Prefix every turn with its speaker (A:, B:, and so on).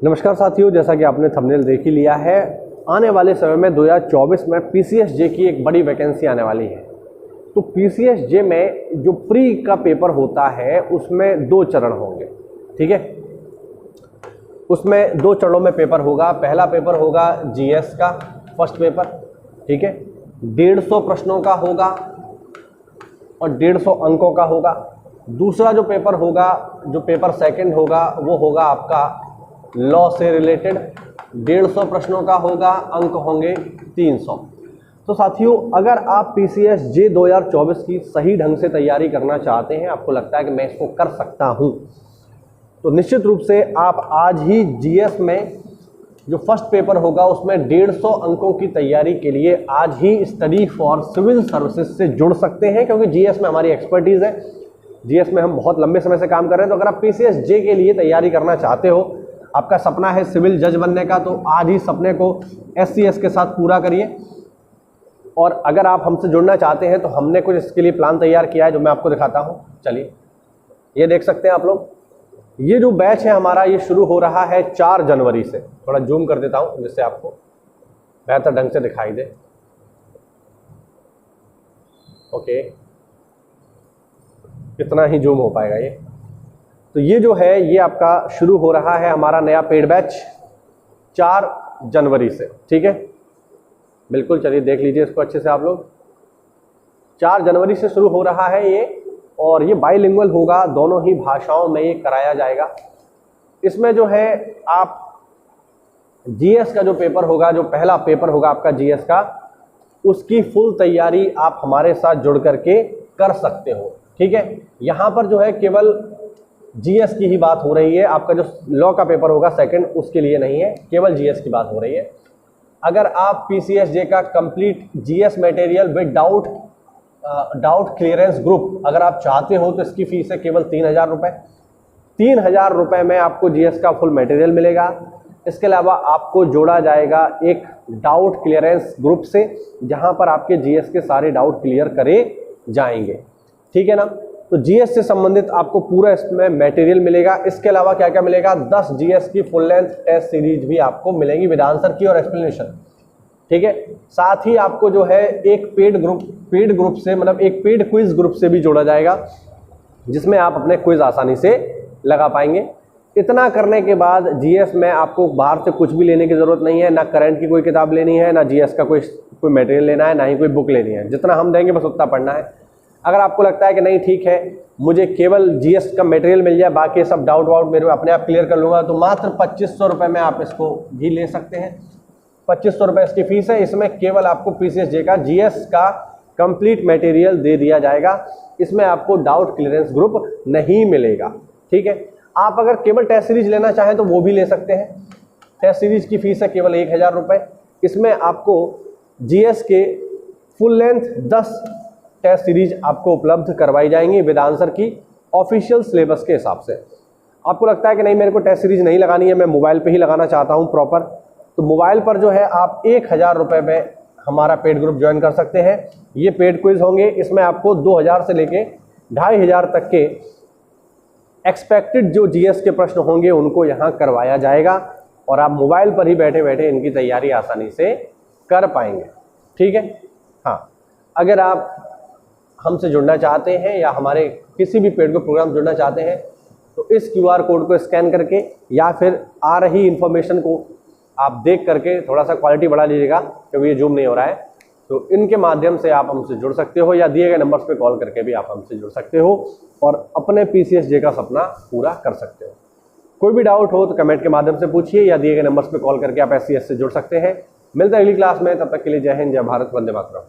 A: नमस्कार साथियों, जैसा कि आपने थंबनेल देख ही लिया है, आने वाले समय में 2024 में पीसीएसजे की एक बड़ी वैकेंसी आने वाली है। तो पीसीएसजे में जो प्री का पेपर होता है उसमें 2 चरण होंगे। ठीक है, उसमें 2 चरणों में पेपर होगा। पहला पेपर होगा जीएस का फर्स्ट पेपर, ठीक है, 150 प्रश्नों का होगा और 150 अंकों का होगा। दूसरा जो पेपर होगा, जो पेपर सेकंड होगा, वो होगा आपका लॉ से रिलेटेड, 150 प्रश्नों का होगा, अंक होंगे 300। तो साथियों, अगर आप पीसीएसजे 2024 की सही ढंग से तैयारी करना चाहते हैं, आपको लगता है कि मैं इसको कर सकता हूं, तो निश्चित रूप से आप आज ही जीएस में जो फर्स्ट पेपर होगा उसमें 150 अंकों की तैयारी के लिए आज ही स्टडी फॉर सिविल सर्विसेज से जुड़ सकते हैं, क्योंकि जीएस में हमारी एक्सपर्टीज़ है। जीएस में हम बहुत लंबे समय से काम कर रहे हैं। तो अगर आप पीसीएसजे के लिए तैयारी करना चाहते हो, आपका सपना है सिविल जज बनने का, तो आज ही सपने को एससीएस के साथ पूरा करिए। और अगर आप हमसे जुड़ना चाहते हैं तो हमने कुछ इसके लिए प्लान तैयार किया है, जो मैं आपको दिखाता हूं। चलिए, ये देख सकते हैं आप लोग। ये जो बैच है हमारा, ये शुरू हो रहा है 4 जनवरी से। थोड़ा जूम कर देता हूं जिससे आपको बेहतर ढंग से दिखाई दे। ओके, कितना ही जूम हो पाएगा ये। तो ये जो है, ये आपका शुरू हो रहा है हमारा नया पेड बैच 4 जनवरी से। ठीक है, बिल्कुल। चलिए देख लीजिए इसको अच्छे से आप लोग। 4 जनवरी से शुरू हो रहा है ये, और ये बाइलिंगुअल होगा, दोनों ही भाषाओं में ये कराया जाएगा। इसमें जो है आप जीएस का जो पेपर होगा, जो पहला पेपर होगा आपका जीएस का, उसकी फुल तैयारी आप हमारे साथ जुड़ करके कर सकते हो। ठीक है, यहाँ पर जो है केवल जीएस की ही बात हो रही है। आपका जो लॉ का पेपर होगा सेकंड, उसके लिए नहीं है, केवल जीएस की बात हो रही है। अगर आप पीसीएसजे का complete GS material with doubt clearance group अगर आप चाहते हो, तो इसकी फीस है केवल 3000 रुपये। 3000 रुपये में आपको जीएस का फुल मटेरियल मिलेगा। इसके अलावा आपको जोड़ा जाएगा एक डाउट क्लियरेंस ग्रुप से, जहां पर आपके जीएस के सारे डाउट क्लियर करे जाएंगे। ठीक है ना। तो जीएस से संबंधित आपको पूरा इसमें मटेरियल मिलेगा। इसके अलावा क्या क्या मिलेगा, 10 जीएस की फुल लेंथ टेस्ट सीरीज भी आपको मिलेंगी विद आंसर की और एक्सप्लेनेशन। ठीक है, साथ ही आपको जो है एक पेड ग्रुप से, मतलब एक पेड क्विज ग्रुप से भी जोड़ा जाएगा, जिसमें आप अपने क्विज आसानी से लगा पाएंगे। इतना करने के बाद जीएस में आपको बाहर से कुछ भी लेने की जरूरत नहीं है, ना करंट की कोई किताब लेनी है, ना जीएस का कोई मटेरियल लेना है, ना ही कोई बुक लेनी है। जितना हम देंगे बस उतना पढ़ना है। अगर आपको लगता है कि नहीं ठीक है, मुझे केवल जीएस का मटेरियल मिल जाए, बाकी सब डाउट वाउट मेरे अपने आप क्लियर कर लूँगा, तो मात्र 2500 रुपये में आप इसको भी ले सकते हैं। 2500 रुपये इसकी फीस है। इसमें केवल आपको पीसीएसजे का जीएस का कंप्लीट मटेरियल दे दिया जाएगा। इसमें आपको डाउट क्लियरेंस ग्रुप नहीं मिलेगा। ठीक है, आप अगर केवल टेस्ट सीरीज लेना चाहें तो वो भी ले सकते हैं। टेस्ट सीरीज की फीस है केवल 1000 रुपये। इसमें आपको जीएस के फुल लेंथ 10 टेस्ट सीरीज आपको उपलब्ध करवाई जाएंगी विद आंसर की, ऑफिशियल सिलेबस के हिसाब से। आपको लगता है कि नहीं, मेरे को टेस्ट सीरीज नहीं लगानी है, मैं मोबाइल पे ही लगाना चाहता हूं प्रॉपर, तो मोबाइल पर जो है आप 1000 रुपये में हमारा पेड ग्रुप ज्वाइन कर सकते हैं। ये पेड क्विज होंगे। इसमें आपको 2000 से लेके 2500 तक के एक्सपेक्टेड जो जीएस के प्रश्न होंगे उनको यहाँ करवाया जाएगा, और आप मोबाइल पर ही बैठे बैठे इनकी तैयारी आसानी से कर पाएंगे। ठीक है। हाँ, अगर आप हमसे जुड़ना चाहते हैं या हमारे किसी भी पेड ग्रुप प्रोग्राम जुड़ना चाहते हैं, तो इस क्यूआर कोड को स्कैन करके या फिर आ रही इन्फॉर्मेशन को आप देख करके थोड़ा सा क्वालिटी बढ़ा लीजिएगा, क्योंकि ये जूम नहीं हो रहा है। तो इनके माध्यम से आप हमसे जुड़ सकते हो, या दिए गए नंबर्स पे कॉल करके भी आप हमसे जुड़ सकते हो और अपने पीसीएसजे का सपना पूरा कर सकते हो। कोई भी डाउट हो तो कमेंट के माध्यम से पूछिए, या दिए गए नंबर्स पे कॉल करके आप एससीएस से जुड़ सकते हैं। मिलते हैं अगली क्लास में, तब तक के लिए जय हिंद, जय भारत, वंदे मातरम।